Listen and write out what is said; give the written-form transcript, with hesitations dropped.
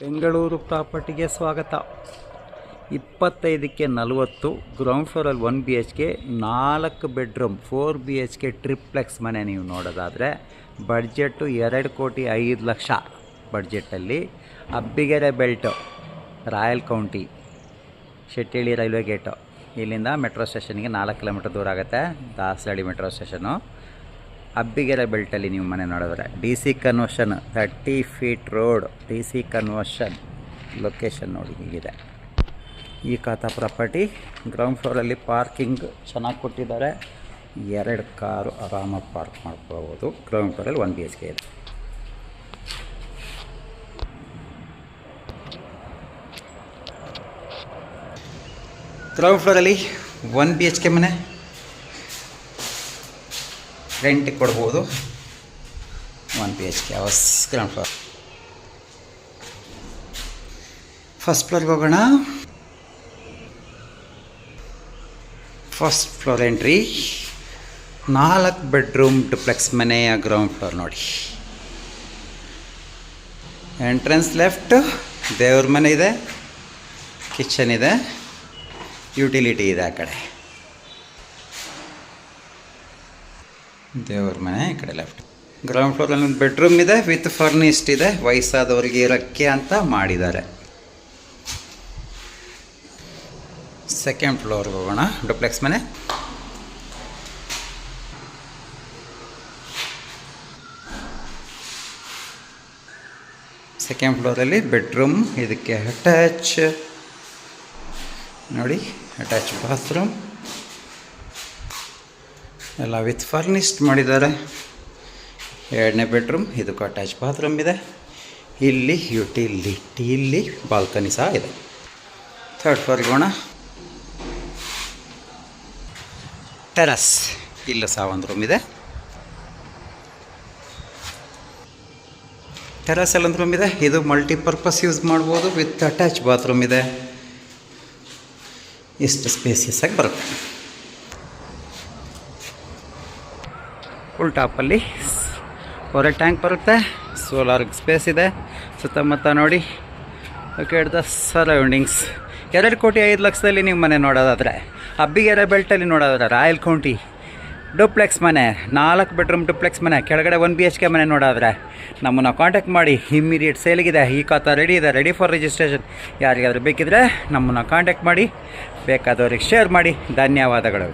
ಬೆಂಗಳೂರು ಪ್ರಾಪರ್ಟಿಗೆ ಸ್ವಾಗತ. 25ಕ್ಕೆ 40 ಗ್ರೌಂಡ್ ಫ್ಲೋರಲ್ಲಿ 1 BHK 4 ಬೆಡ್ರೂಮ್ 4 BHK ಟ್ರಿಪ್ಲೆಕ್ಸ್ ಮನೆ ನೀವು ನೋಡೋದಾದರೆ ಬಡ್ಜೆಟ್ಟು 2,05,00,000 ಬಡ್ಜೆಟ್ಟಲ್ಲಿ Abbigere belt, royal county, Shettihalli railway gate, ಇಲ್ಲಿಂದ ಮೆಟ್ರೋ ಸ್ಟೇಷನ್ಗೆ 4 ಕಿಲೋಮೀಟರ್ ದೂರ ಆಗುತ್ತೆ. Dasarahalli metro station. ಅಬ್ಬಿಗೆರೆ ಬೆಲ್ಟಲ್ಲಿ ನೀವು ಮನೆ ನೋಡಿದ್ರೆ DC conversion 30 feet road, DC conversion. Location ನೋಡಿ ಹೀಗಿದೆ. ಈ ಖಾತಾ ಪ್ರಾಪರ್ಟಿ ಗ್ರೌಂಡ್ ಫ್ಲೋರಲ್ಲಿ ಪಾರ್ಕಿಂಗ್ ಚೆನ್ನಾಗಿ ಕೊಟ್ಟಿದ್ದಾರೆ. 2 ಕಾರು ಆರಾಮಾಗಿ ಪಾರ್ಕ್ ಮಾಡ್ಕೋಬೋದು. ಗ್ರೌಂಡ್ ಫ್ಲೋರಲ್ಲಿ 1 BHK ಇದೆ. ಗ್ರೌಂಡ್ ಫ್ಲೋರಲ್ಲಿ 1 BHK ಮನೆ ರೆಂಟಿಗೆ ಕೊಡ್ಬೋದು. 1 BHK house ground floor. First ಫ್ಲೋರ್ಗೆ ಹೋಗೋಣ. First floor entry 4 bedroom duplex ಮನೆಯ ಗ್ರೌಂಡ್ ಫ್ಲೋರ್ ನೋಡಿ. ಎಂಟ್ರೆನ್ಸ್ ಲೆಫ್ಟ್ ದೇವ್ರ ಮನೆ ಇದೆ, ಕಿಚನ್ ಇದೆ, ಯುಟಿಲಿಟಿ ಇದೆ. ಆ ಕಡೆ ದೇವ್ರ ಮನೆ, ಈ ಕಡೆ ಲೆಫ್ಟ್. ಗ್ರೌಂಡ್ ಫ್ಲೋರಲ್ಲಿ ಒಂದು ಬೆಡ್ರೂಮ್ ಇದೆ ವಿತ್ ಫರ್ನಿಸ್ಟ್ ಇದೆ. ವಯಸ್ಸಾದವರಿಗೆ ಇರೋಕ್ಕೆ ಅಂತ ಮಾಡಿದ್ದಾರೆ. ಸೆಕೆಂಡ್ ಫ್ಲೋರ್ಗೆ ಹೋಗೋಣ. ಡುಪ್ಲೆಕ್ಸ್ ಮನೆ. ಸೆಕೆಂಡ್ ಫ್ಲೋರಲ್ಲಿ ಬೆಡ್ರೂಮ್, ಇದಕ್ಕೆ ಅಟ್ಯಾಚ್ ನೋಡಿ, ಅಟ್ಯಾಚ್ ಬಾತ್ರೂಮ್ ಎಲ್ಲ ವಿತ್ ಫರ್ನಿಸ್ಟ್ ಮಾಡಿದ್ದಾರೆ. 2ನೇ ಬೆಡ್ರೂಮ್, ಇದಕ್ಕೂ ಅಟ್ಯಾಚ್ ಬಾತ್ರೂಮ್ ಇದೆ. ಇಲ್ಲಿ ಯುಟಿಲಿಟಿ, ಇಲ್ಲಿ ಬಾಲ್ಕನಿ ಸಹ ಇದೆ. ಥರ್ಡ್ ಫ್ಲೋರ್ಗೆ ಹೋಗೋಣ. ಟೆರಸ್, ಇಲ್ಲೂ ಸಹ ಒಂದು ರೂಮ್ ಇದೆ. ಟೆರಸಲ್ಲಿ ಒಂದು ರೂಮ್ ಇದೆ. ಇದು ಮಲ್ಟಿಪರ್ಪಸ್ ಯೂಸ್ ಮಾಡ್ಬೋದು. ವಿತ್ ಅಟ್ಯಾಚ್ ಬಾತ್ರೂಮ್ ಇದೆ. ಇಷ್ಟು ಸ್ಪೇಸಿಯಸ್ ಆಗಿ ಬರುತ್ತೆ. ಫುಲ್ ಟಾಪಲ್ಲಿ ಹೊರ ಟ್ಯಾಂಕ್ ಬರುತ್ತೆ. ಸೋಲಾರ್ ಸ್ಪೇಸ್ ಇದೆ. ಸುತ್ತಮುತ್ತ ನೋಡಿ ಕೆಡ್ದ ಸರೌಂಡಿಂಗ್ಸ್. 2,05,00,000 ನೀವು ಮನೆ ನೋಡೋದಾದರೆ, ಅಬ್ಬಿಗೆರೆ ಬೆಲ್ಟಲ್ಲಿ ನೋಡೋದಾದ್ರೆ ರಾಯಲ್ ಕೌಂಟಿ ಡುಪ್ಲೆಕ್ಸ್ ಮನೆ, 4 ಬೆಡ್ರೂಮ್ ಡುಪ್ಲೆಕ್ಸ್ ಮನೆ, ಕೆಳಗಡೆ 1 BHK ಮನೆ ನೋಡೋದಾದ್ರೆ ನಮ್ಮನ್ನು ಕಾಂಟ್ಯಾಕ್ಟ್ ಮಾಡಿ. ಇಮ್ಮಿಡಿಯೇಟ್ ಸೇಲಿಗಿದೆ. ಈ ಖಾತಾ ರೆಡಿ ಇದೆ, ರೆಡಿ ಫಾರ್ ರಿಜಿಸ್ಟ್ರೇಷನ್. ಯಾರಿಗಾದರೂ ಬೇಕಿದ್ರೆ ನಮ್ಮನ್ನು ಕಾಂಟ್ಯಾಕ್ಟ್ ಮಾಡಿ. ಬೇಕಾದವ್ರಿಗೆ ಶೇರ್ ಮಾಡಿ. ಧನ್ಯವಾದಗಳು.